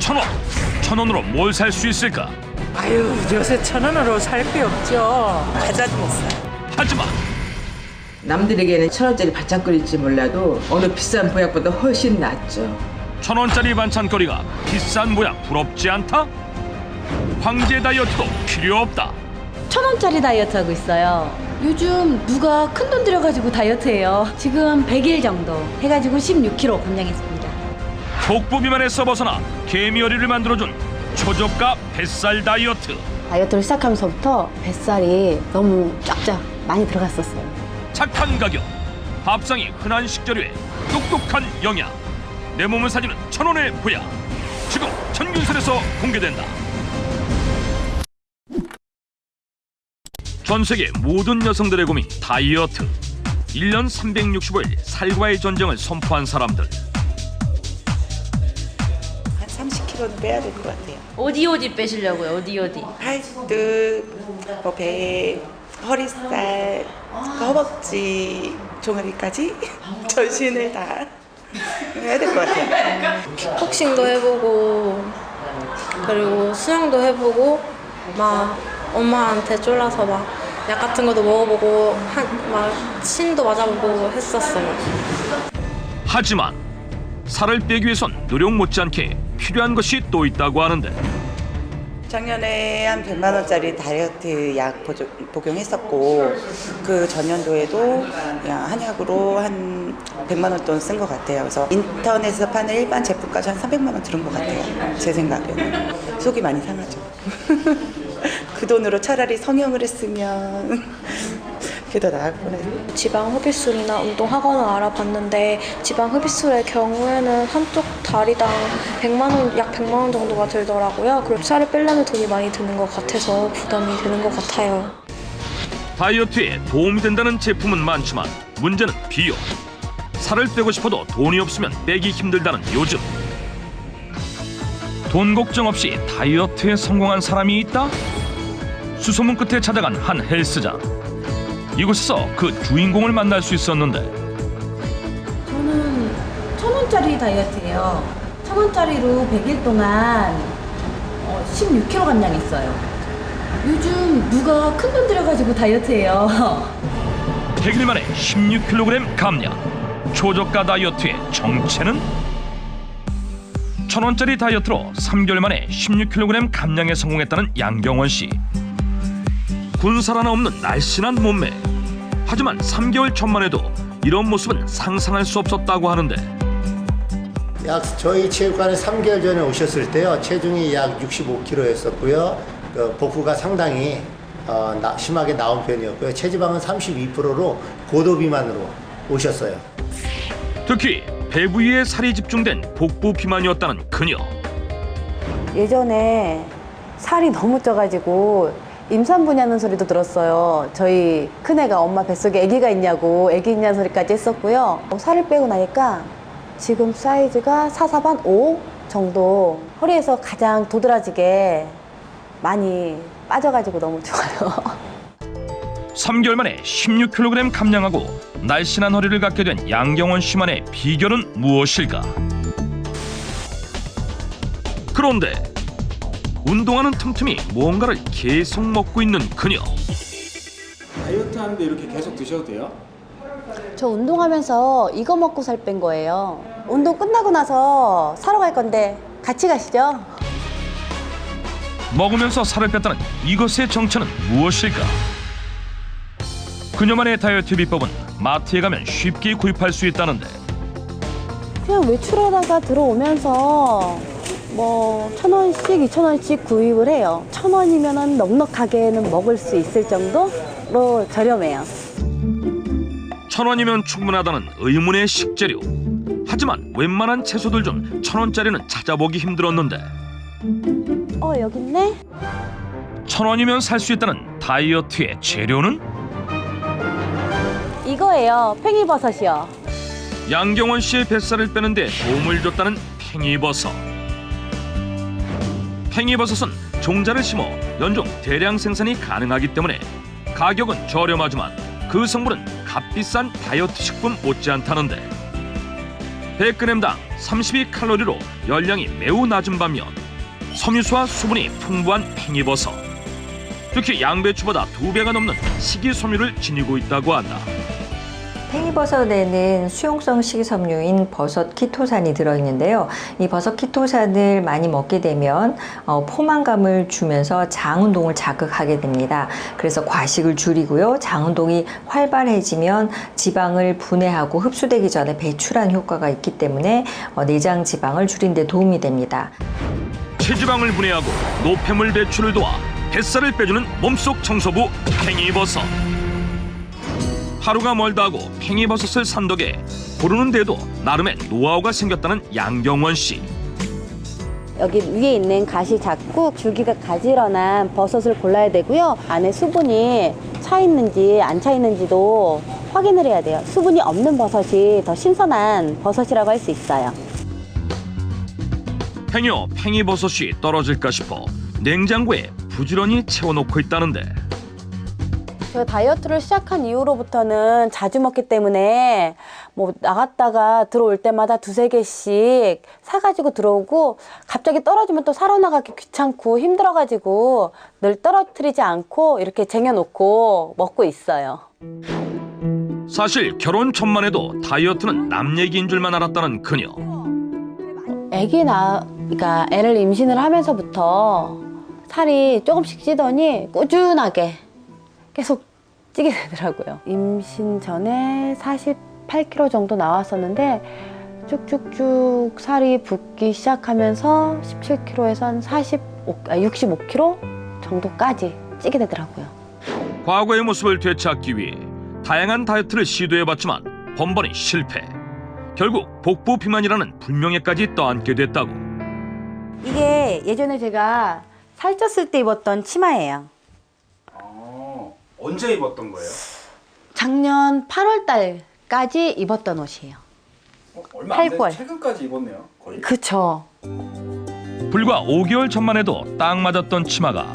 1,000원. 1,000원으로 뭘 살 수 있을까? 아유, 요새 1,000원으로 살 게 없죠. 과자도 못 사. 하지만 남들에게는 1,000원짜리 반찬거리일지 몰라도 어느 비싼 보약보다 훨씬 낫죠. 1,000원짜리 반찬거리가 비싼 모양 부럽지 않다? 황제 다이어트도 필요 없다. 1,000원짜리 다이어트 하고 있어요. 요즘 누가 큰돈 들여가지고 다이어트해요. 지금 100일 정도 해가지고 16kg 감량했습니다. 복부 비만에서 벗어나 개미어리를 만들어준 초저가 뱃살 다이어트. 다이어트를 시작하면서부터 뱃살이 너무 쫙쫙 많이 들어갔었어요. 착한 가격, 밥상이 흔한 식재료에 똑똑한 영양. 내 몸을 사주는 1,000원의 보약. 지금 천균설에서 공개된다. 전 세계 모든 여성들의 고민 다이어트. 1년 365일 살과의 전쟁을 선포한 사람들. 한 30kg는 빼야 될 것 같아요. 어디 빼시려고요? 어디? 팔뚝, 배, 허리살, 허벅지, 종아리까지 전신을 다 해야 될 것 같아요. 복싱도 해보고 그리고 수영도 해보고 막 엄마한테 쫄라서 막 약 같은 것도 먹어보고 막 침도 맞아보고 했었어요. 하지만 살을 빼기 위해선 노력 못지않게 필요한 것이 또 있다고 하는데. 작년에 한 100만 원짜리 다이어트 약 복용했었고 그 전년도에도 그냥 한약으로 한 100만 원 돈 쓴 것 같아요. 그래서 인터넷에서 파는 일반 제품까지 한 300만 원 들은 것 같아요. 제 생각에는 속이 많이 상하죠. 그 돈으로 차라리 성형을 했으면 그게 더 나을 뻔했어요. 지방 흡입술이나 운동 학원을 알아봤는데 지방 흡입술의 경우에는 한쪽 다리당 100만 원, 약 100만 원 정도가 들더라고요. 그리고 살을 빼려면 돈이 많이 드는 것 같아서 부담이 되는 것 같아요. 다이어트에 도움이 된다는 제품은 많지만 문제는 비용. 살을 빼고 싶어도 돈이 없으면 빼기 힘들다는 요즘. 돈 걱정 없이 다이어트에 성공한 사람이 있다? 수소문 끝에 찾아간 한 헬스장. 이곳에서 그 주인공을 만날 수 있었는데. 저는 1,000원짜리 다이어트예요. 1,000원짜리로 100일 동안 16kg 감량했어요. 요즘 누가 큰돈 들여가지고 다이어트해요. 100일 만에 16kg 감량. 초저가 다이어트의 정체는? 1,000원짜리 다이어트로 3개월 만에 16kg 감량에 성공했다는 양경원 씨. 군살 하나 없는 날씬한 몸매. 하지만 3개월 전만 해도 이런 모습은 상상할 수 없었다고 하는데. 저희 체육관에 3개월 전에 오셨을 때요, 체중이 약 65kg였었고요. 복부가 상당히 심하게 나온 편이었고요. 체지방은 32%로 고도 비만으로 오셨어요. 특히 배 부위에 살이 집중된 복부 비만이었다는 그녀. 예전에 살이 너무 쪄가지고 임산부냐는 소리도 들었어요. 저희 큰애가 엄마 뱃속에 아기가 있냐고 아기 있냐는 소리까지 했었고요. 살을 빼고 나니까 지금 사이즈가 4, 4반 5 정도, 허리에서 가장 도드라지게 많이 빠져가지고 너무 좋아요. 3개월 만에 16kg 감량하고 날씬한 허리를 갖게 된 양경원 씨만의 비결은 무엇일까? 그런데 운동하는 틈틈이 뭔가를 계속 먹고 있는 그녀. 다이어트 하는데 이렇게 계속 드셔도 돼요? 저 운동하면서 이거 먹고 살 뺀 거예요. 운동 끝나고 나서 사러 갈 건데 같이 가시죠. 먹으면서 살을 뺐다는 이것의 정체는 무엇일까? 그녀만의 다이어트 비법은 마트에 가면 쉽게 구입할 수 있다는데. 그냥 외출하다가 들어오면서 1,000원씩, 2,000원씩 구입을 해요. 1,000원이면 넉넉하게는 먹을 수 있을 정도로 저렴해요. 1,000원이면 충분하다는 의문의 식재료. 하지만 웬만한 채소들 중 1,000원짜리는 찾아보기 힘들었는데. 여기 있네? 1,000원이면 살 수 있다는 다이어트의 재료는? 이거예요. 팽이버섯이요. 양경원 씨의 뱃살을 빼는데 도움을 줬다는 팽이버섯. 팽이버섯은 종자를 심어 연중 대량 생산이 가능하기 때문에 가격은 저렴하지만 그 성분은 값비싼 다이어트 식품 못지않다는데. 100g당 32칼로리로 열량이 매우 낮은 반면 섬유소와 수분이 풍부한 팽이버섯, 특히 양배추보다 2배가 넘는 식이섬유를 지니고 있다고 한다. 팽이버섯에는 수용성 식이섬유인 버섯 키토산이 들어있는데요. 이 버섯 키토산을 많이 먹게 되면 포만감을 주면서 장운동을 자극하게 됩니다. 그래서 과식을 줄이고요. 장운동이 활발해지면 지방을 분해하고 흡수되기 전에 배출한 효과가 있기 때문에 내장 지방을 줄이는 데 도움이 됩니다. 체지방을 분해하고 노폐물 배출을 도와 뱃살을 빼주는 몸속 청소부 팽이버섯. 하루가 멀다 하고 팽이버섯을 산 덕에 고르는 데도 나름의 노하우가 생겼다는 양경원 씨. 여기 위에 있는 가시 작고 줄기가 가지런한 버섯을 골라야 되고요. 안에 수분이 차 있는지 안 차 있는지도 확인을 해야 돼요. 수분이 없는 버섯이 더 신선한 버섯이라고 할 수 있어요. 행여 팽이버섯이 떨어질까 싶어 냉장고에 부지런히 채워놓고 있다는데, 제가 다이어트를 시작한 이후로부터는 자주 먹기 때문에 뭐 나갔다가 들어올 때마다 2-3개씩 사가지고 들어오고, 갑자기 떨어지면 또 사러 나가기 귀찮고 힘들어가지고 늘 떨어뜨리지 않고 이렇게 쟁여놓고 먹고 있어요. 사실 결혼 전만 해도 다이어트는 남 얘기인 줄만 알았다는 그녀. 그러니까 애를 임신을 하면서부터 살이 조금씩 찌더니 꾸준하게 계속 찌게 되더라고요. 임신 전에 48kg 정도 나왔었는데 쭉쭉쭉 살이 붓기 시작하면서 17kg에서 한 65kg 정도까지 찌게 되더라고요. 과거의 모습을 되찾기 위해 다양한 다이어트를 시도해봤지만 번번이 실패. 결국 복부 비만이라는 불명예까지 떠안게 됐다고. 이게 예전에 제가 살쪘을 때 입었던 치마예요. 언제 입었던 거예요? 작년 8월 달까지 입었던 옷이에요. 얼마 안 8개월. 최근까지 입었네요. 거의. 그쵸. 불과 5개월 전만 해도 딱 맞았던 치마가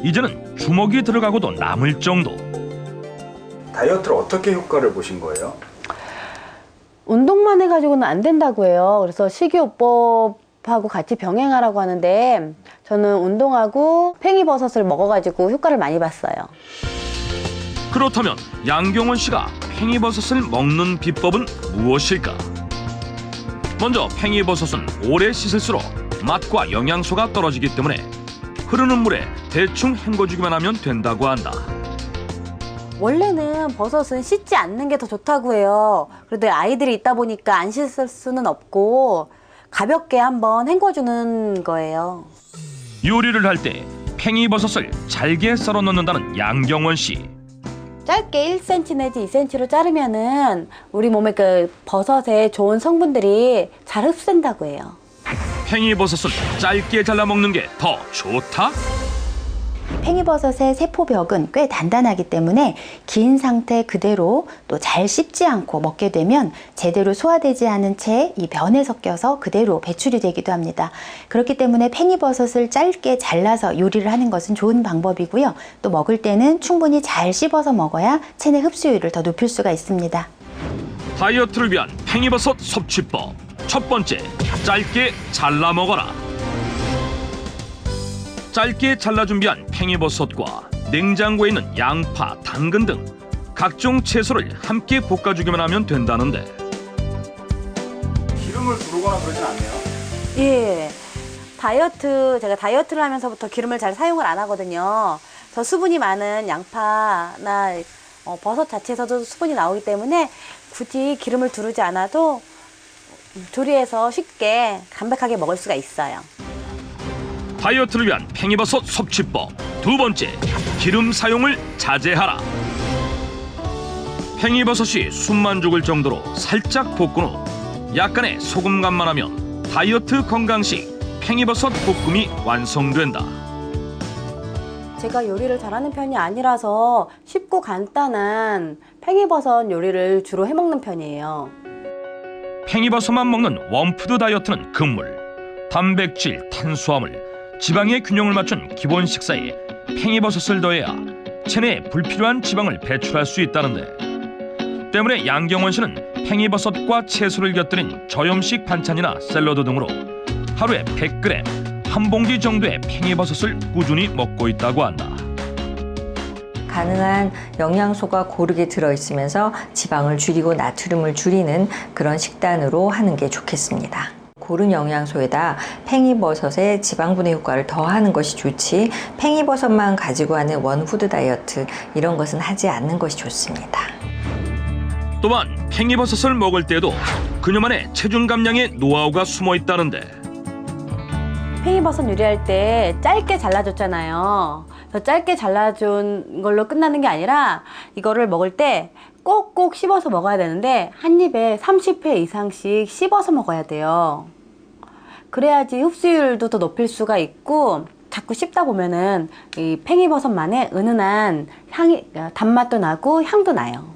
이제는 주먹이 들어가고도 남을 정도. 다이어트를 어떻게 효과를 보신 거예요? 운동만 해가지고는 안 된다고 해요. 그래서 식이요법하고 같이 병행하라고 하는데 저는 운동하고 팽이버섯을 먹어가지고 효과를 많이 봤어요. 그렇다면 양경원 씨가 팽이버섯을 먹는 비법은 무엇일까? 먼저 팽이버섯은 오래 씻을수록 맛과 영양소가 떨어지기 때문에 흐르는 물에 대충 헹궈주기만 하면 된다고 한다. 원래는 버섯은 씻지 않는 게 더 좋다고 해요. 그런데 아이들이 있다 보니까 안 씻을 수는 없고 가볍게 한번 헹궈주는 거예요. 요리를 할 때 팽이버섯을 잘게 썰어 넣는다는 양경원 씨. 짧게 1cm 내지 2cm로 자르면은 우리 몸에 그 버섯의 좋은 성분들이 잘 흡수된다고 해요. 팽이버섯은 짧게 잘라 먹는 게 더 좋다? 팽이버섯의 세포벽은 꽤 단단하기 때문에 긴 상태 그대로 또 잘 씹지 않고 먹게 되면 제대로 소화되지 않은 채 이 변에 섞여서 그대로 배출이 되기도 합니다. 그렇기 때문에 팽이버섯을 짧게 잘라서 요리를 하는 것은 좋은 방법이고요. 또 먹을 때는 충분히 잘 씹어서 먹어야 체내 흡수율을 더 높일 수가 있습니다. 다이어트를 위한 팽이버섯 섭취법. 첫 번째, 짧게 잘라 먹어라. 짧게 잘라 준비한 팽이버섯과 냉장고에 있는 양파, 당근 등 각종 채소를 함께 볶아주기만 하면 된다는데, 기름을 두르거나 그러진 않네요. 예. 제가 다이어트를 하면서부터 기름을 잘 사용을 안 하거든요. 더 수분이 많은 양파나 버섯 자체에서도 수분이 나오기 때문에 굳이 기름을 두르지 않아도 조리해서 쉽게 담백하게 먹을 수가 있어요. 다이어트를 위한 팽이버섯 섭취법. 두 번째, 기름 사용을 자제하라. 팽이버섯이 숨만 죽을 정도로 살짝 볶은 후 약간의 소금간만 하면 다이어트 건강식 팽이버섯 볶음이 완성된다. 제가 요리를 잘하는 편이 아니라서 쉽고 간단한 팽이버섯 요리를 주로 해먹는 편이에요. 팽이버섯만 먹는 원푸드 다이어트는 금물, 단백질, 탄수화물, 지방의 균형을 맞춘 기본 식사에 팽이버섯을 더해야 체내에 불필요한 지방을 배출할 수 있다는데, 때문에 양경원 씨는 팽이버섯과 채소를 곁들인 저염식 반찬이나 샐러드 등으로 하루에 100g, 한 봉지 정도의 팽이버섯을 꾸준히 먹고 있다고 한다. 가능한 영양소가 고르게 들어있으면서 지방을 줄이고 나트륨을 줄이는 그런 식단으로 하는 게 좋겠습니다. 고른 영양소에다 팽이버섯의 지방분해 효과를 더하는 것이 좋지, 팽이버섯만 가지고 하는 원푸드 다이어트 이런 것은 하지 않는 것이 좋습니다. 또한 팽이버섯을 먹을 때에도 그녀만의 체중 감량의 노하우가 숨어 있다는데, 팽이버섯 요리할 때 짧게 잘라줬잖아요. 그래서 짧게 잘라준 걸로 끝나는 게 아니라 이거를 먹을 때 꼭꼭 씹어서 먹어야 되는데 한 입에 30회 이상씩 씹어서 먹어야 돼요. 그래야지 흡수율도 더 높일 수가 있고, 자꾸 씹다 보면은 이 팽이버섯만의 은은한 향이, 단맛도 나고 향도 나요.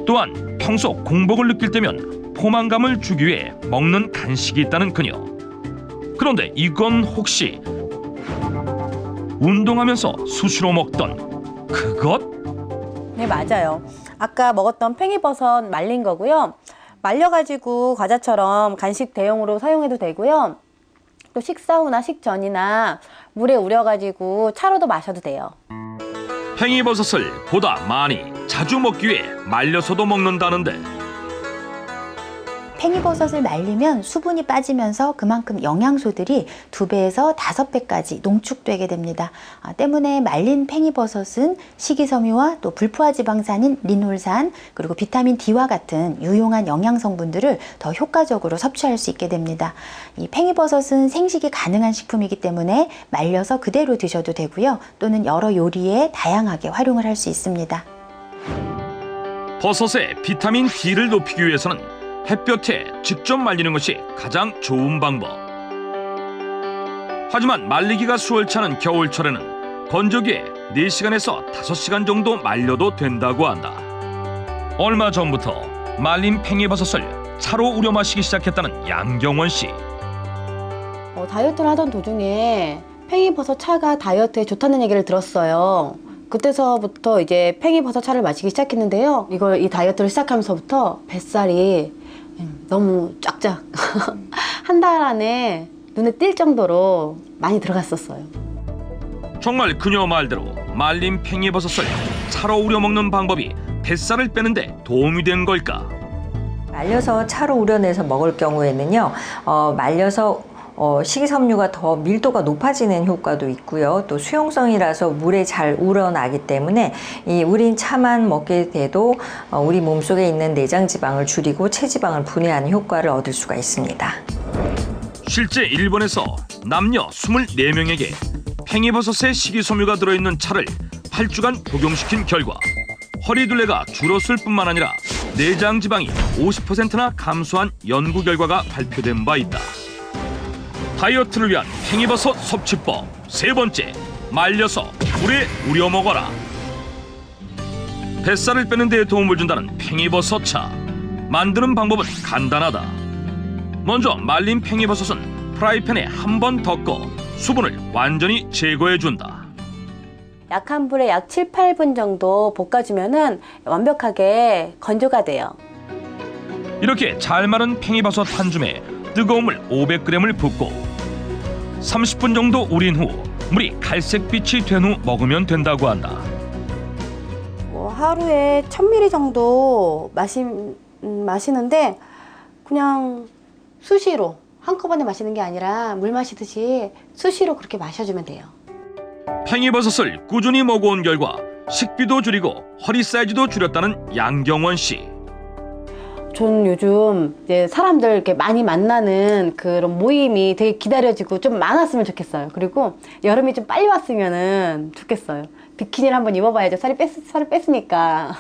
또한 평소 공복을 느낄 때면 포만감을 주기 위해 먹는 간식이 있다는 그녀. 그런데 이건 혹시 운동하면서 수시로 먹던 그것? 네, 맞아요. 아까 먹었던 팽이버섯 말린 거고요. 말려가지고 과자처럼 간식 대용으로 사용해도 되고요. 또 식사 후나 식전이나 물에 우려가지고 차로도 마셔도 돼요. 팽이버섯을 보다 많이 자주 먹기 위해 말려서도 먹는다는데, 팽이버섯을 말리면 수분이 빠지면서 그만큼 영양소들이 2배에서 5배까지 농축되게 됩니다. 때문에 말린 팽이버섯은 식이섬유와 또 불포화 지방산인 리놀산, 그리고 비타민 D와 같은 유용한 영양 성분들을 더 효과적으로 섭취할 수 있게 됩니다. 이 팽이버섯은 생식이 가능한 식품이기 때문에 말려서 그대로 드셔도 되고요. 또는 여러 요리에 다양하게 활용을 할 수 있습니다. 버섯의 비타민 D를 높이기 위해서는 햇볕에 직접 말리는 것이 가장 좋은 방법. 하지만 말리기가 수월치 않은 겨울철에는 건조기에 4시간에서 5시간 정도 말려도 된다고 한다. 얼마 전부터 말린 팽이버섯을 차로 우려 마시기 시작했다는 양경원 씨. 다이어트를 하던 도중에 팽이버섯 차가 다이어트에 좋다는 얘기를 들었어요. 그때서부터 이제 팽이버섯 차를 마시기 시작했는데요. 이 다이어트를 시작하면서부터 뱃살이 너무 쫙쫙 한 달 안에 눈에 띌 정도로 많이 들어갔었어요. 정말 그녀 말대로 말린 팽이버섯을 차로 우려 먹는 방법이 뱃살을 빼는데 도움이 된 걸까? 말려서 차로 우려내서 먹을 경우에는요, 말려서 식이섬유가 더 밀도가 높아지는 효과도 있고요. 또 수용성이라서 물에 잘 우러나기 때문에 이 우린 차만 먹게 돼도 우리 몸속에 있는 내장 지방을 줄이고 체지방을 분해하는 효과를 얻을 수가 있습니다. 실제 일본에서 남녀 24명에게 팽이버섯에 식이섬유가 들어있는 차를 8주간 복용시킨 결과 허리둘레가 줄었을 뿐만 아니라 내장 지방이 50%나 감소한 연구 결과가 발표된 바 있다. 다이어트를 위한 팽이버섯 섭취법 3번째, 말려서 물에 우려 먹어라. 뱃살을 빼는 데 도움을 준다는 팽이버섯 차. 만드는 방법은 간단하다. 먼저 말린 팽이버섯은 프라이팬에 한 번 더 꺼 수분을 완전히 제거해 준다. 약한 불에 약 7, 8분 정도 볶아주면은 완벽하게 건조가 돼요. 이렇게 잘 마른 팽이버섯 한 줌에 뜨거운 물 500g을 붓고 30분 정도 우린 후 물이 갈색빛이 된 후 먹으면 된다고 한다. 하루에 1000ml 정도 마시는데 그냥 수시로 한꺼번에 마시는 게 아니라 물 마시듯이 수시로 그렇게 마셔주면 돼요. 팽이버섯을 꾸준히 먹어온 결과 식비도 줄이고 허리 사이즈도 줄였다는 양경원 씨. 전 요즘 이제 사람들 이렇게 많이 만나는 그런 모임이 되게 기다려지고 좀 많았으면 좋겠어요. 그리고 여름이 좀 빨리 왔으면 좋겠어요. 비키니를 한번 입어봐야죠. 살이 뺐으니까.